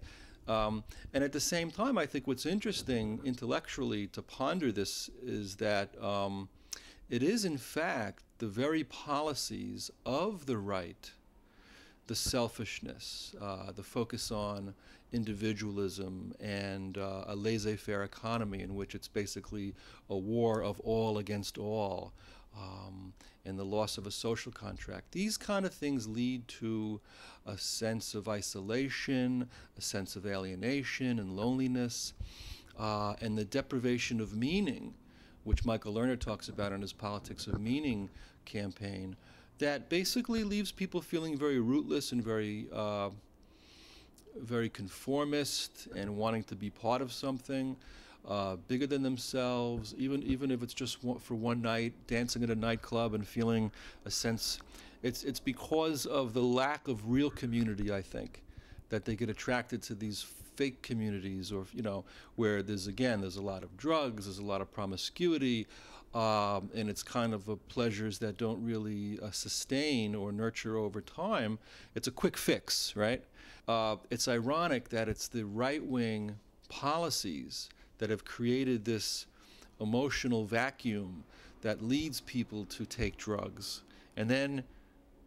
and at the same time, I think what's interesting intellectually to ponder this is that it is in fact the very policies of the right, the selfishness, the focus on individualism and a laissez-faire economy in which it's basically a war of all against all, and the loss of a social contract. These kind of things lead to a sense of isolation, a sense of alienation and loneliness, and the deprivation of meaning, which Michael Lerner talks about in his Politics of Meaning campaign, that basically leaves people feeling very rootless and very conformist and wanting to be part of something bigger than themselves, even if it's just for one night, dancing at a nightclub and feeling a sense. It's because of the lack of real community, I think, that they get attracted to these fake communities, or where there's a lot of drugs, there's a lot of promiscuity, and it's kind of pleasures that don't really sustain or nurture over time. It's a quick fix, right? It's ironic that it's the right-wing policies that have created this emotional vacuum that leads people to take drugs. And then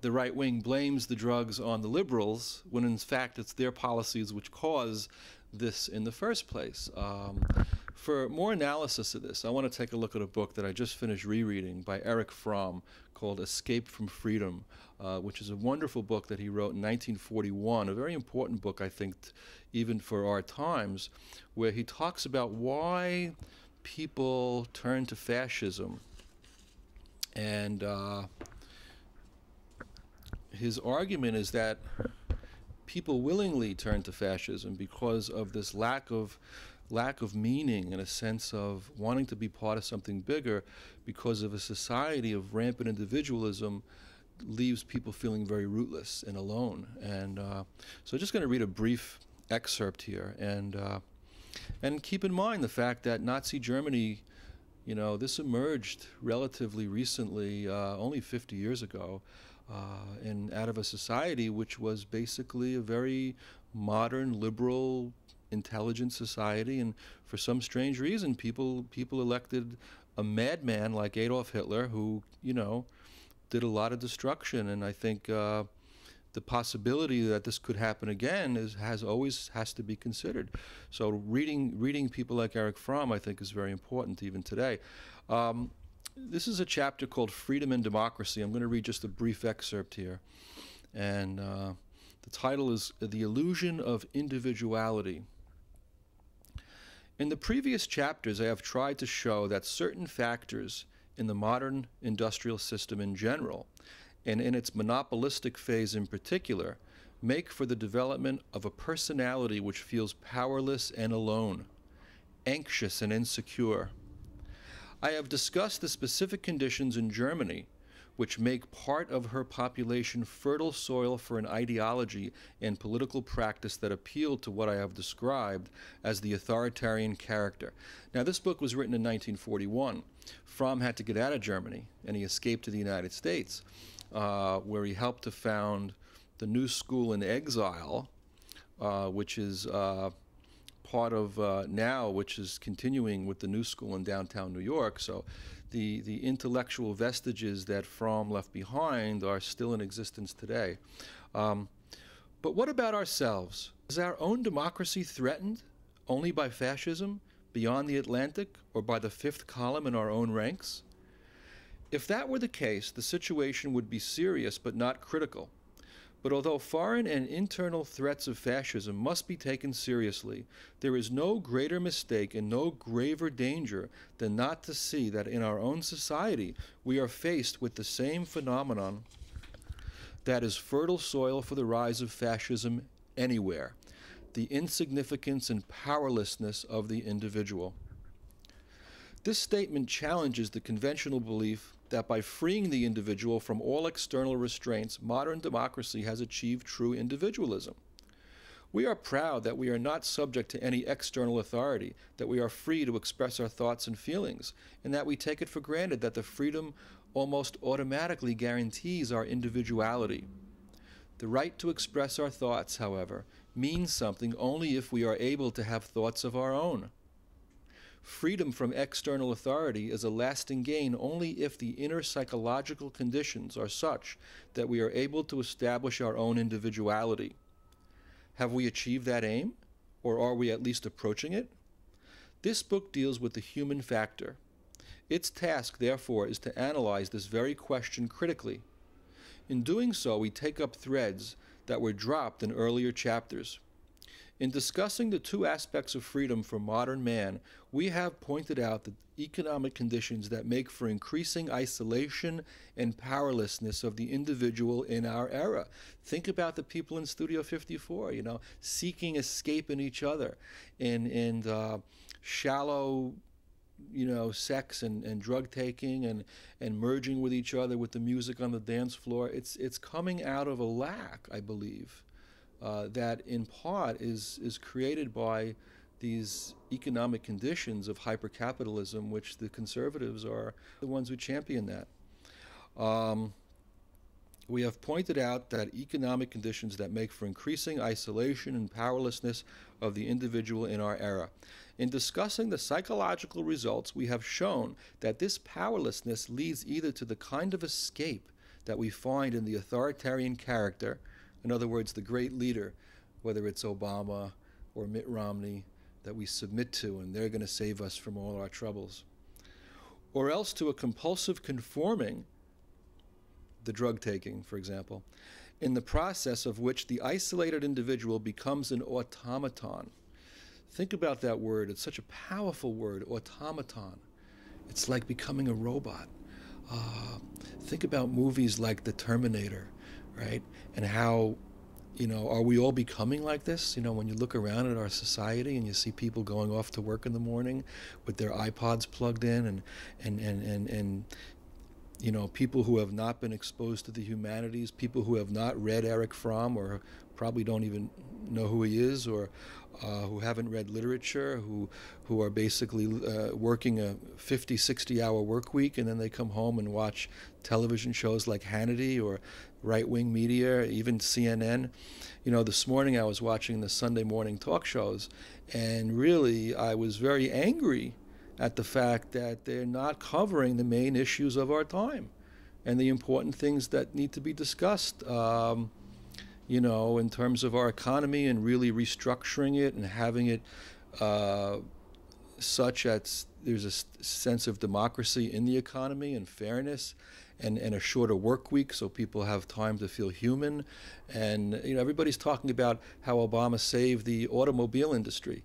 the right wing blames the drugs on the liberals, when in fact it's their policies which cause this in the first place. For more analysis of this, I want to take a look at a book that I just finished rereading by Erich Fromm called Escape from Freedom, which is a wonderful book that he wrote in 1941, a very important book, I think, even for our times, where he talks about why people turn to fascism. And his argument is that people willingly turn to fascism because of this lack of meaning and a sense of wanting to be part of something bigger, because of a society of rampant individualism leaves people feeling very rootless and alone. And so I'm just going to read a brief excerpt here, and keep in mind the fact that Nazi Germany, you know, this emerged relatively recently, only 50 years ago, and out of a society which was basically a very modern, liberal, intelligent society. And for some strange reason, people elected a madman like Adolf Hitler, who, you know, did a lot of destruction. And I think the possibility that this could happen again has to be considered. So reading people like Erich Fromm, I think, is very important even today. This is a chapter called Freedom and Democracy. I'm going to read just a brief excerpt here. And the title is The Illusion of Individuality. In the previous chapters, I have tried to show that certain factors in the modern industrial system in general, and in its monopolistic phase in particular, make for the development of a personality which feels powerless and alone, anxious and insecure. I have discussed the specific conditions in Germany which make part of her population fertile soil for an ideology and political practice that appeal to what I have described as the authoritarian character. Now, this book was written in 1941. Fromm had to get out of Germany, and he escaped to the United States, where he helped to found the New School in Exile, which is part of now, which is continuing with the New School in downtown New York. So the intellectual vestiges that Fromm left behind are still in existence today. But what about ourselves? Is our own democracy threatened only by fascism beyond the Atlantic, or by the fifth column in our own ranks? If that were the case, the situation would be serious but not critical. But although foreign and internal threats of fascism must be taken seriously, there is no greater mistake and no graver danger than not to see that in our own society we are faced with the same phenomenon that is fertile soil for the rise of fascism anywhere: the insignificance and powerlessness of the individual. This statement challenges the conventional belief that by freeing the individual from all external restraints, modern democracy has achieved true individualism. We are proud that we are not subject to any external authority, that we are free to express our thoughts and feelings, and that we take it for granted that the freedom almost automatically guarantees our individuality. The right to express our thoughts, however, means something only if we are able to have thoughts of our own. Freedom from external authority is a lasting gain only if the inner psychological conditions are such that we are able to establish our own individuality. Have we achieved that aim, or are we at least approaching it? This book deals with the human factor. Its task, therefore, is to analyze this very question critically. In doing so, we take up threads that were dropped in earlier chapters. In discussing the two aspects of freedom for modern man, we have pointed out the economic conditions that make for increasing isolation and powerlessness of the individual in our era. Think about the people in Studio 54, you know, seeking escape in each other, and shallow, you know, sex and drug taking and merging with each other with the music on the dance floor. It's coming out of a lack, I believe, that in part is created by these economic conditions of hypercapitalism, which the conservatives are the ones who champion that. We have pointed out that economic conditions that make for increasing isolation and powerlessness of the individual in our era. In discussing the psychological results, we have shown that this powerlessness leads either to the kind of escape that we find in the authoritarian character, in other words, the great leader, whether it's Obama or Mitt Romney, that we submit to, and they're going to save us from all our troubles, or else to a compulsive conforming, the drug taking, for example, in the process of which the isolated individual becomes an automaton, Think about that word. It's such a powerful word, automaton. It's like becoming a robot. Think about movies like The Terminator, right? And how, are we all becoming like this? When you look around at our society and you see people going off to work in the morning with their iPods plugged in, and people who have not been exposed to the humanities, people who have not read Erich Fromm or probably don't even know who he is, or who haven't read literature, who are basically working a 50, 60-hour work week, and then they come home and watch television shows like Hannity or right-wing media, even CNN. This morning I was watching the Sunday morning talk shows, and really I was very angry at the fact that they're not covering the main issues of our time and the important things that need to be discussed, in terms of our economy, and really restructuring it and having it such that there's a sense of democracy in the economy and fairness, and a shorter work week so people have time to feel human. And everybody's talking about how Obama saved the automobile industry.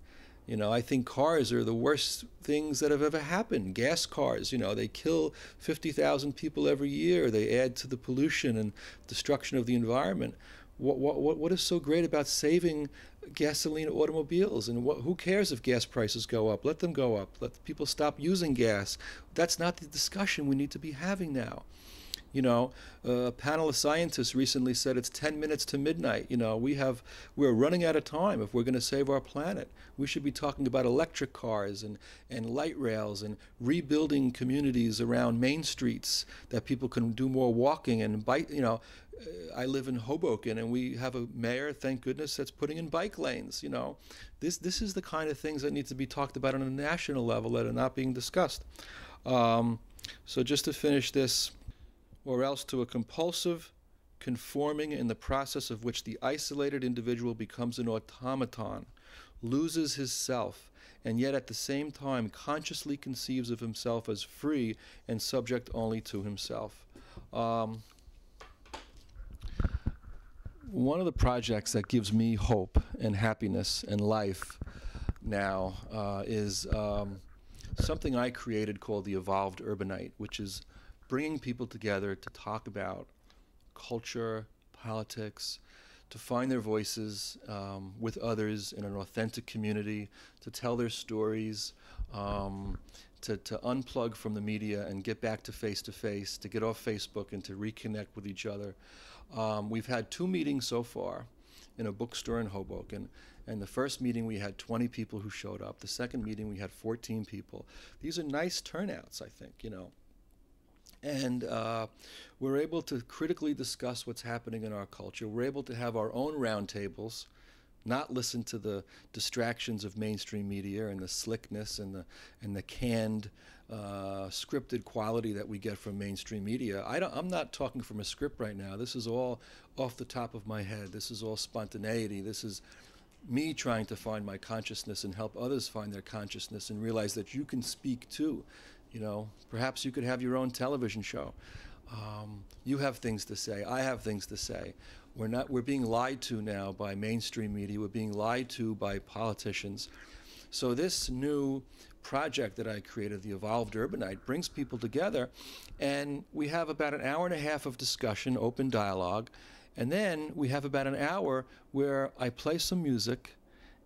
I think cars are the worst things that have ever happened. Gas cars, they kill 50,000 people every year. They add to the pollution and destruction of the environment. What is so great about saving gasoline automobiles? And who cares if gas prices go up? Let them go up. Let people stop using gas. That's not the discussion we need to be having now. A panel of scientists recently said it's 10 minutes to midnight. We're running out of time if we're going to save our planet. We should be talking about electric cars and light rails and rebuilding communities around main streets that people can do more walking and bike. I live in Hoboken, and we have a mayor, thank goodness, that's putting in bike lanes. This is the kind of things that need to be talked about on a national level that are not being discussed. So just to finish this, or else to a compulsive conforming in the process of which the isolated individual becomes an automaton, loses his self, and yet at the same time consciously conceives of himself as free and subject only to himself. One of the projects that gives me hope and happiness and life now is something I created called the Evolved Urbanite, which is bringing people together to talk about culture, politics, to find their voices with others in an authentic community, to tell their stories, to unplug from the media and get back to face, to get off Facebook and to reconnect with each other. We've had 2 meetings so far in a bookstore in Hoboken. And the first meeting we had 20 people who showed up. The second meeting we had 14 people. These are nice turnouts, I think, And we're able to critically discuss what's happening in our culture. We're able to have our own roundtables, not listen to the distractions of mainstream media and the slickness and the canned, scripted quality that we get from mainstream media. I'm not talking from a script right now. This is all off the top of my head. This is all spontaneity. This is me trying to find my consciousness and help others find their consciousness and realize that you can speak too. Perhaps you could have your own television show. You have things to say. I have things to say. We're being lied to now by mainstream media. We're being lied to by politicians. So this new project that I created, the Evolved Urbanite, brings people together, and we have about an hour and a half of discussion, open dialogue, and then we have about an hour where I play some music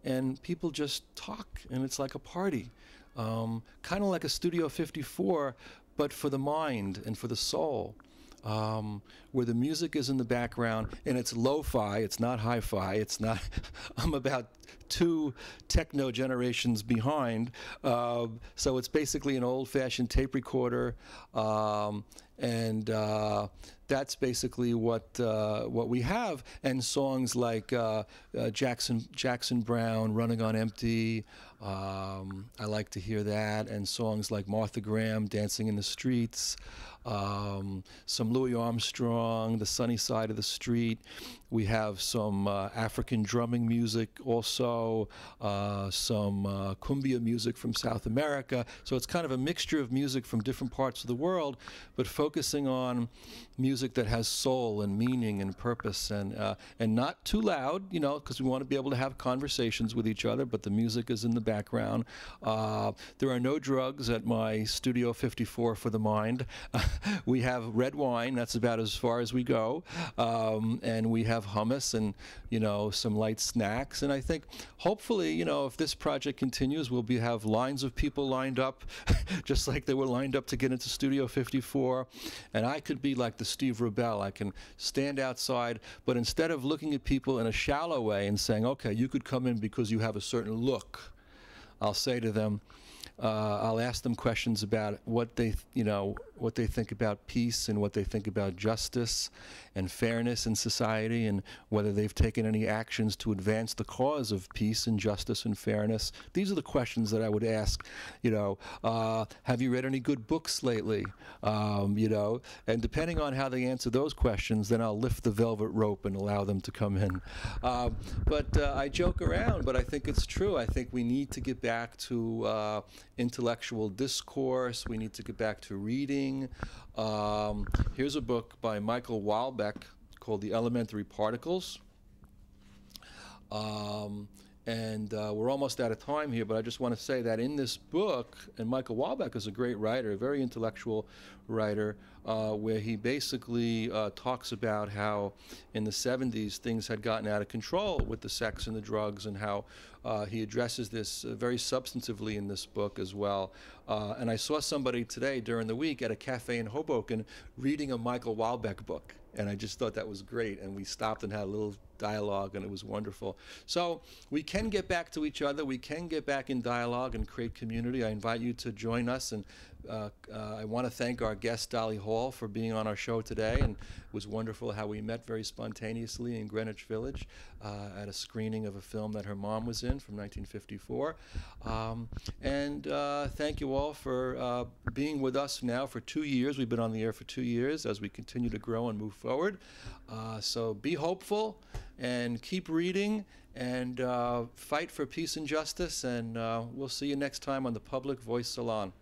and people just talk, and it's like a party. Kind of like a Studio 54, but for the mind and for the soul, where the music is in the background, and it's lo-fi, it's not hi-fi, it's not, I'm about 2 techno generations behind, so it's basically an old-fashioned tape recorder, and that's basically what we have. And songs like Jackson Brown, Running on Empty, I like to hear that, and songs like Martha Graham, Dancing in the Streets, some Louis Armstrong, The Sunny Side of the Street. We have some African drumming music also, some cumbia music from South America. So it's kind of a mixture of music from different parts of the world, but focused focusing on music that has soul and meaning and purpose, and not too loud, you know, because we want to be able to have conversations with each other, but the music is in the background. There are no drugs at my Studio 54 for the mind. We have red wine, that's about as far as we go, and we have hummus and, you know, some light snacks. And I think hopefully, you know, if this project continues, we'll have lines of people lined up, just like they were lined up to get into Studio 54. And I could be like the Steve Rubell. I can stand outside, but instead of looking at people in a shallow way and saying, okay, you could come in because you have a certain look, I'll say to them, I'll ask them questions about what they think about peace and what they think about justice and fairness in society, and whether they've taken any actions to advance the cause of peace and justice and fairness. These are the questions that I would ask. You know, have you read any good books lately? You know, and depending on how they answer those questions, then I'll lift the velvet rope and allow them to come in. But I joke around, but I think it's true. I think we need to get back to intellectual discourse. We need to get back to reading. Here's a book by Michael Walbeck called The Elementary Particles. And we're almost out of time here, but I just want to say that in this book, and Michael Walbeck is a great writer, a very intellectual writer, where he basically talks about how in the 70s things had gotten out of control with the sex and the drugs, and how he addresses this very substantively in this book as well. And I saw somebody today during the week at a cafe in Hoboken reading a Michael Walbeck book, and I just thought that was great, and we stopped and had a little dialogue, and it was wonderful. So we can get back to each other, we can get back in dialogue and create community. I invite you to join us, and I want to thank our guest Dolly Hall for being on our show today, and it was wonderful how we met very spontaneously in Greenwich Village at a screening of a film that her mom was in from 1954. And thank you all for being with us now for 2 years. We've been on the air for 2 years as we continue to grow and move forward. So be hopeful and keep reading, and fight for peace and justice, and we'll see you next time on the Public Voice Salon.